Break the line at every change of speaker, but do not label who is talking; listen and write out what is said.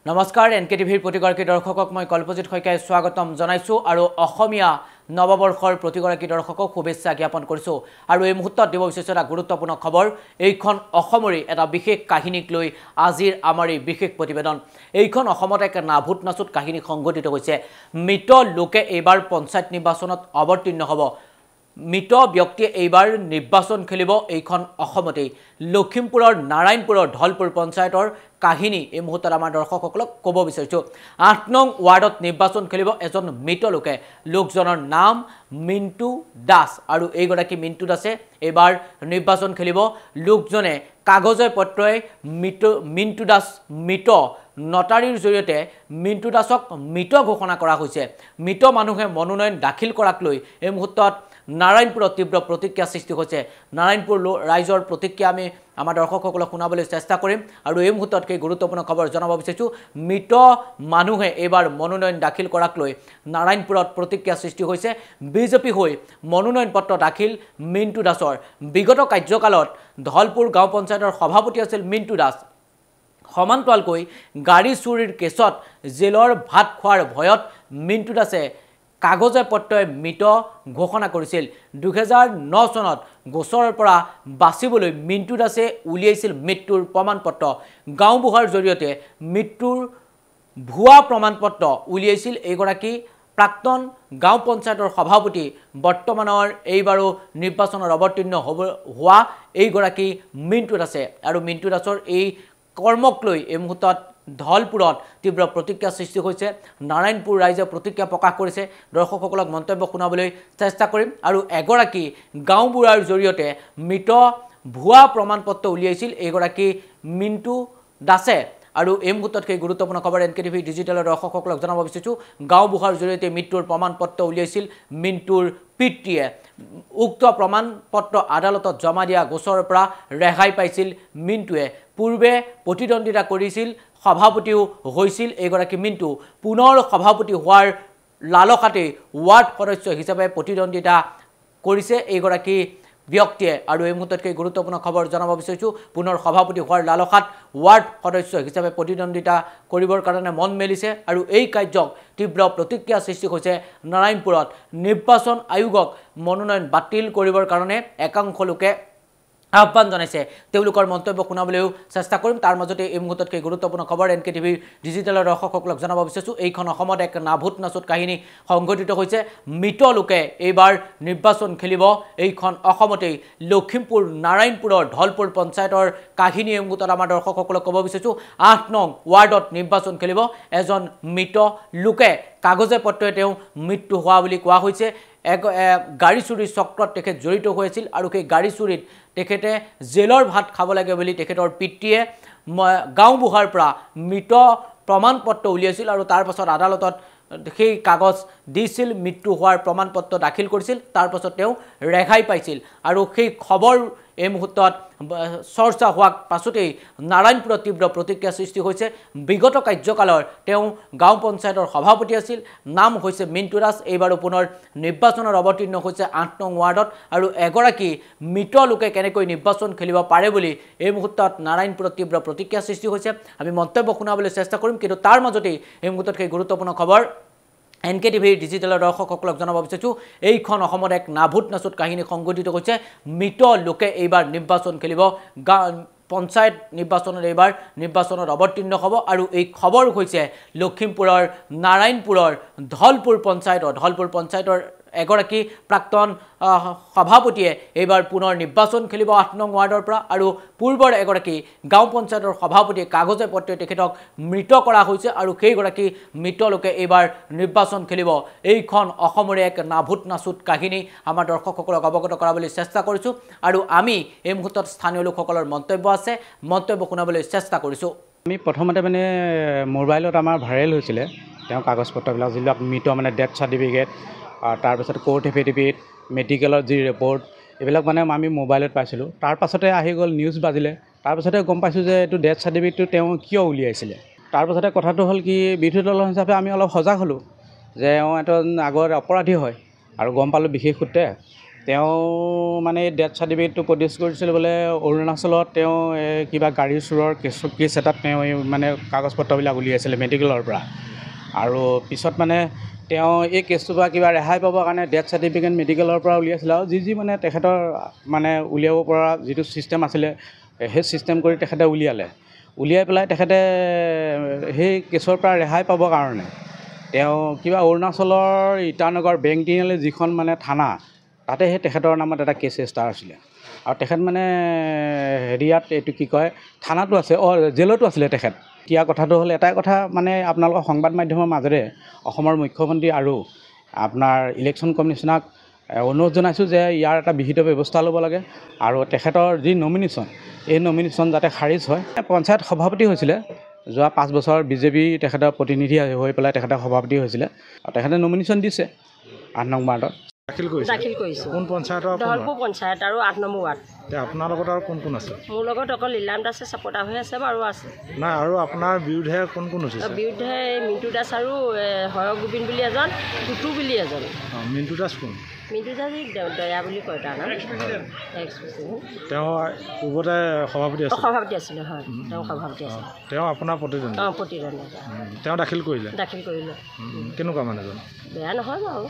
নমস্কাৰ এনকে টিভিৰ প্ৰতিগৰাকী দৰ্শকক মই কল্পজিৎ শইকীয়াই স্বাগতম জনাইছো আৰু অসমীয়া নৱবৰ্ষৰ প্ৰতিগৰাকী দৰ্শকক শুভেচ্ছা জ্ঞাপন কৰিছো আৰু এই মুহূৰ্তত দিব বিচাৰিছো এটা গুৰুত্বপূৰ্ণ খবৰ এইখন অসমৰে এটা বিশেষ কাহিনীক লৈ আজিৰ আমাৰ এই বিশেষ প্ৰতিবেদন এইখন অসমত এক নাভূত নাচুত কাহিনী সংঘটিত হৈছে মৃত লোকে এইবাৰ পঞ্চায়ত নিৰ্বাচনত অৱতীৰ্ণ হ'ব মৃত ব্যক্তিয়ে এইবাৰ নিৰ্বাচন খেলিব এইখন অসমতে লখিমপুৰৰ নাৰায়ণপুৰৰ ঢলপুৰ পঞ্চায়তৰ কাহিনী এই মুহূৰ্তত আমাৰ দৰ্শকসকলক ক'ব বিচাৰিছো ৮ নং ৱাৰ্ডত নিৰ্বাচন খেলিব এজন মৃত লোকে লোকজনৰ নাম মিণ্টু দাস আৰু এইগৰাকী মিণ্টু দাসে এইবাৰ নিৰ্বাচন খেলিব লোকজনে কাগজে পত্ৰই মিণ্টু দাস মৃত নটাৰীৰ জৰিয়তে মিণ্টু দাসক মৃত ঘোষণা কৰা হৈছে মৃত মানুহে মনোনয়ন দাখিল কৰাক লৈ এই মুহূৰ্তত নাৰায়ণপুৰত তীব্ৰ প্ৰতিক্ৰিয়া সৃষ্টি হৈছে নাৰায়ণপুৰ ৰাইজৰ প্ৰতিক্ৰিয়া আমি আমাৰ দৰ্শকসকলক শুনাবলৈ চেষ্টা কৰিম আৰু এই মুহূৰ্তত কি গুৰুত্বপূৰ্ণ খবৰ জনাব বিচাৰিছো মৃত মানুহে এইবাৰ মনোনয়ন দাখিল কৰাক লৈ নাৰায়ণপুৰত প্ৰতিক্ৰিয়া সৃষ্টি হৈছে বিজেপি হৈ মনোনয়ন পত্ৰ দাখিল মিণ্টু দাসৰ বিগত কাৰ্যকালত ঢলপুৰ গাঁও পঞ্চায়তৰ সভাপতি আছিল মিণ্টু দাস সমান্তৰালকৈ গাড়ী চুৰিৰ কেছত জেলৰ ভাত খোৱাৰ ভয়ত মিণ্টু দাসে কাগজে পত্ৰই মৃত ঘোষণা কৰিছিল 2009 চনত গোচৰৰ পৰা বাচিবলৈ মিণ্টু দাসে উলিয়াইছিল মৃত্যুৰ প্ৰমাণপত্ৰ গাঁওবুঢ়াৰ জৰিয়তে মৃত্যুৰ ভুৱা প্ৰমাণপত্ৰ উলিয়াইছিল এইগৰাকী প্ৰাক্তন গাঁও পঞ্চায়তৰ সভাপতি বৰ্তমানৰ এইবাৰো নিৰ্বাচনৰ অৱতীৰ্ণ হোৱা এইগৰাকী মিণ্টু দাসে আৰু মিণ্টু দাসৰ এই কৰ্মক লৈ এই মুহূৰ্তত ঢলপুৰত তীব্ৰ প্ৰতিক্ৰিয়া সৃষ্টি হৈছে নাৰায়ণপুৰ ৰাইজে প্ৰতিক্ৰিয়া প্ৰকাশ কৰিছে দৰ্শকসকলক মন্তব্য শুনাবলৈ চেষ্টা কৰিম আৰু এগৰাকী গাঁওবুঢ়াৰ জৰিয়তে মৃত ভুৱা প্ৰমাণপত্ৰ উলিয়াইছিল এইগৰাকী মিণ্টু দাসে আৰু এই মুহূৰ্তত কি গুৰুত্বপূৰ্ণ খবৰ এনকে টিভি ডিজিটেলৰ দৰ্শকসকলক জনাব বিচাৰিছো গাঁওবুঢ়াৰ জৰিয়তে মৃত্যুৰ প্ৰমাণপত্ৰ উলিয়াইছিল মিণ্টুৰ পিতৃয়ে উক্ত প্ৰমাণপত্ৰ আদালতত জমা দিয়া গোচৰৰ পৰা ৰেহাই পাইছিল মিণ্টুৱে পূৰ্বে প্ৰতিদ্বন্দ্বিতা কৰিছিল সভাপতিও হৈছিল এইগৰাকী মিণ্টু পুনৰ সভাপতি হোৱাৰ লালসাতে ৱাৰ্ড সদস্য হিচাপে প্ৰতিদ্বন্দ্বিতা কৰিছে এইগৰাকী ব্যক্তিয়ে আৰু এই মুহূৰ্তত কি গুৰুত্বপূৰ্ণ খবৰ জনাব বিচাৰিছো পুনৰ সভাপতি হোৱাৰ লালসাত ৱাৰ্ড সদস্য হিচাপে প্ৰতিদ্বন্দ্বিতা কৰিবৰ কাৰণে মন মেলিছে আৰু এই কাৰ্যক তীব্ৰ প্ৰতিক্ৰিয়া সৃষ্টি হৈছে নাৰায়ণপুৰত নিৰ্বাচন আয়োগক মনোনয়ন বাতিল কৰিবৰ কাৰণে একাংশ লোকে আহ্বান জনাইছে তেওঁলোকৰ মন্তব্য শুনাবলৈও চেষ্টা কৰিম তাৰ মাজতে এই মুহূৰ্তত কি গুৰুত্বপূৰ্ণ খবৰ এনকে টিভিৰ ডিজিটেলৰ দৰ্শকসকলক জনাব বিচাৰিছো এইখন অসমত এক নাভূত নাচুত কাহিনী সংঘটিত হৈছে মৃত লোকে এইবাৰ নিৰ্বাচন খেলিব এইখন অসমতেই লখিমপুৰ নাৰায়ণপুৰৰ ঢলপুৰ পঞ্চায়তৰ কাহিনী এই মুহূৰ্তত আমাৰ দৰ্শকসকলক ক'ব বিচাৰিছো ৮ নং ৱাৰ্ডত নিৰ্বাচন খেলিব এজন মৃত লোকে কাগজে পত্ৰই তেওঁ মৃত্যু হোৱা বুলি কোৱা হৈছে গাড়ী চুৰিৰ চক্ৰত তেখেত জড়িত হৈছিল আৰু সেই গাড়ী চুৰিত তেখেতে জেলৰ ভাত খাব লাগে বুলি তেখেতৰ পিতৃয়ে গাঁওবুঢ়াৰ পৰা মৃত প্ৰমাণপত্ৰ উলিয়াইছিল আৰু তাৰ পাছত আদালতত সেই কাগজ দিছিল মৃত্যু হোৱাৰ প্ৰমাণপত্ৰ দাখিল কৰিছিল তাৰ পাছত তেওঁ ৰেহাই পাইছিল আৰু সেই খবৰ এই মুহূৰ্তত চৰ্চা হোৱাৰ পাছতেই নাৰায়ণপুৰত তীব্ৰ প্ৰতিক্ৰিয়া সৃষ্টি হৈছে বিগত কাৰ্যকালৰ তেওঁ গাঁও পঞ্চায়তৰ সভাপতি আছিল নাম হৈছে মিণ্টু দাস এইবাৰো পুনৰ নিৰ্বাচনৰ অৱতীৰ্ণ হৈছে ৮ নং ৱাৰ্ডত আৰু এগৰাকী মৃত লোকে কেনেকৈ নিৰ্বাচন খেলিব পাৰে বুলি এই মুহূৰ্তত নাৰায়ণপুৰত তীব্ৰ প্ৰতিক্ৰিয়া সৃষ্টি হৈছে আমি মন্তব্য শুনাবলৈ চেষ্টা কৰিম কিন্তু তাৰ মাজতেই এই মুহূৰ্তত সেই গুৰুত্বপূৰ্ণ খবৰ এনকে টিভিৰ ডিজিটেলৰ দৰ্শকসকলক জনাব বিচাৰিছো এইখন অসমত এক নাভূত নাচুত কাহিনী সংঘটিত হৈছে মৃত লোকে এইবাৰ নিৰ্বাচন খেলিব পঞ্চায়ত নিৰ্বাচনত এইবাৰ নিৰ্বাচনত অৱতীৰ্ণ হ'ব আৰু এই খবৰ হৈছে লখিমপুৰৰ নাৰায়ণপুৰৰ ঢলপুৰ পঞ্চায়তৰ এগৰাকী প্ৰাক্তন সভাপতিয়ে এইবাৰ পুনৰ নিৰ্বাচন খেলিব ৮ নং ৱাৰ্ডৰ পৰা আৰু পূৰ্বৰ এগৰাকী গাঁও পঞ্চায়তৰ সভাপতিয়ে কাগজে পত্ৰই তেখেতক মৃত কৰা হৈছে আৰু সেইগৰাকী মৃত লোকে এইবাৰ নিৰ্বাচন খেলিব এইখন অসমৰে এক নাভূত নাচুত কাহিনী আমাৰ দৰ্শকসকলক অৱগত কৰাবলৈ চেষ্টা কৰিছো আৰু আমি এই মুহূৰ্তত স্থানীয় লোকসকলৰ মন্তব্য আছে মন্তব্য শুনাবলৈ চেষ্টা কৰিছো
আমি প্ৰথমতে মানে মোবাইলত আমাৰ ভাইৰেল হৈছিলে তেওঁ কাগজ পত্ৰবিলাক যিবিলাক মৃত মানে ডেথ চাৰ্টিফিকেট তাৰপিছত কোৰ্ট এফিডেভিট মেডিকেলৰ যি ৰিপৰ্ট এইবিলাক মানে আমি মোবাইলত পাইছিলোঁ তাৰ পাছতে আহি গ'ল নিউজ বাজিলে তাৰপাছতে গম পাইছোঁ যে এইটো ডেথ চাৰ্টিফিকেটটো তেওঁ কিয় উলিয়াইছিলে তাৰপাছতে কথাটো হ'ল কি বিৰোধী দল হিচাপে আমি অলপ সজাগ হ'লোঁ যে এজন আগৰ অপৰাধী হয় আৰু গম পালোঁ বিশেষ সূত্ৰে তেওঁ মানে ডেথ চাৰ্টিফিকেটটো প্ৰডিউচ কৰিছিল বোলে অৰুণাচলত তেওঁ কিবা গাড়ী চোৰৰ কেছ এটাত তেওঁ মানে কাগজ পত্ৰবিলাক উলিয়াইছিলে মেডিকেলৰ পৰা আৰু পিছত মানে তেওঁ এই কেছটোৰ পৰা কিবা ৰেহাই পাবৰ কাৰণে ডেথ চাৰ্টিফিকেট মেডিকেলৰ পৰা উলিয়াইছিলে আৰু যি মানে তেখেতৰ মানে উলিয়াব পৰা যিটো ছিষ্টেম আছিলে সেই ছিষ্টেম কৰি তেখেতে উলিয়াই পেলাই তেখেতে সেই কেছৰ পৰা ৰেহাই পাবৰ কাৰণে তেওঁ কিবা অৰুণাচলৰ ইটানগৰ বেংক তিনিআলি যিখন মানে থানা তাতে সেই তেখেতৰ নামত এটা কেছ ৰেজিষ্টাৰ আছিলে আৰু তেখেত মানে হেৰিয়াত এইটো কি কয় থানাটো আছে জেলতো আছিলে তেখেত। এতিয়া কথাটো হ'ল এটাই কথা মানে আপোনালোকৰ সংবাদ মাধ্যমৰ মাজেৰে অসমৰ মুখ্যমন্ত্ৰী আৰু আপোনাৰ ইলেকশ্যন কমিশ্যনাক অনুৰোধ জনাইছোঁ যে ইয়াৰ এটা বিহিত ব্যৱস্থা ল'ব লাগে আৰু তেখেতৰ যি নমিনেশ্যন এই নমিনেশ্যন যাতে খাৰিজ হয়। পঞ্চায়ত সভাপতি হৈছিলে যোৱা 5 বছৰ বিজেপি তেখেতৰ প্ৰতিনিধি হৈ পেলাই তেখেতৰ সভাপতি হৈছিলে আৰু তেখেতে নমিনেশ্যন দিছে 8 নং ৱাৰ্ডত।
দাখিল কৰিছোঁ।
কোন পঞ্চায়তৰ?
দহলপুৰ পঞ্চায়ত আৰু 8 নম্বৰ ৱাৰ্ড।
আপোনাৰ লগত আৰু কোন আছে?
মোৰ লগত অকল লীলাম দাসে চাপৰ্টাৰ হৈ আছে বাৰু আছে।
নাই আৰু আপোনাৰ বিৰুদ্ধে কোন উঠিছে?
বিৰুদ্ধে মিণ্টু দাস আৰু হৰ গোবিন্দ বুলি এজন, টুটু বুলি এজন।
মিণ্টু দাস কোন?
মিণ্টু দাস দয়া বুলি কয় তাৰ নাম।
তেওঁ পূৰ্বতে সভাপতি আছিল?
সভাপতি আছিলে, হয় তেওঁ সভাপতি আছিল।
তেওঁ আপোনাৰ প্ৰতিদ্বন্দ্বী?
প্ৰতিদ্বন্দ্বী।
তেওঁ দাখিল কৰিলে?
দাখিল কৰিলে।
কেনেকুৱা মানুহজন?
বেয়া নহয় বাৰু।